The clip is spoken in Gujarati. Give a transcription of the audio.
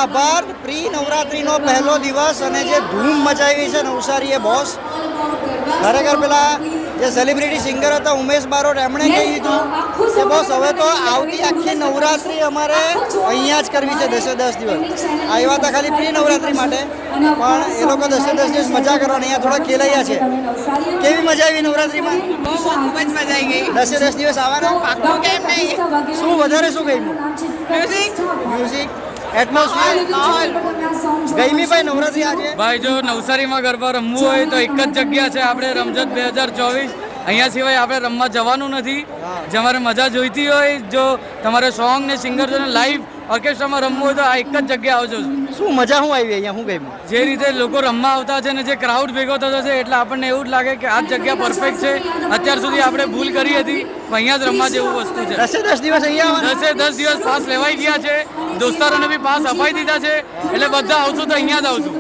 આભાર. પ્રી નવરાત્રીનો પહેલો દિવસ અને જે ધૂમ મચાવી છે નવસારીએ બોસ. ખરેખર પેલા જે સેલિબ્રિટી સિંગર હતા ઉમેશ બારોટ એમણે કહી દીધું કે બોસ હવે તો આવતી આખી નવરાત્રી અમારે અહીંયા જ કરવી છે 10 દિવસ. આવ્યા હતા ખાલી પ્રી નવરાત્રી માટે, પણ એ લોકો 10 દિવસ મજા કરવાની. અહીંયા થોડા ખેલાયા છે. કેવી મજા આવી નવરાત્રીમાં? ખૂબ જ મજા આવી ગઈ. 10 દિવસ આવવાના? પાક્કું કેમ નહીં? શું વધારે શું ગમ્યું? મ્યુઝિક, એટમોસ્ફિયર, ગઈમી ભાઈ નવરાત્રી આજે? ભાઈ જો નવસારીમાં ગરબા રમવું હોય તો એક જ જગ્યા છે આપણે રમઝટ 2024. અહીંયા સિવાય આપણે રમવા જવાનું નથી. તમારે મજા જોઈતી હોય, જો તમારે સોંગ ને સિંગર્સને લાઈવ ઓર્કેસ્ટ્રામાં રમવું હોય તો આ એક જ જગ્યા આવજો. શું મજા શું આવી અહીંયા? શું ગમ્યું? જે રીતે લોકો રમવા આવતા છે ને જે ક્રાઉડ ભેગો થતો છે એટલે આપણને એવું જ લાગે કે આ જગ્યા પરફેક્ટ છે. અત્યાર સુધી આપણે ભૂલ કરી હતી, પણ અહીંયા જ રમવા જેવું વસ્તુ છે. 10 દિવસ અહીંયા આવવાના? 10 દિવસ પાસ લેવાઈ ગયા છે, દોસ્તારોને બી પાસ અપાઈ દીધા છે, એટલે બધા આવશું તો અહીંયા જ આવશું.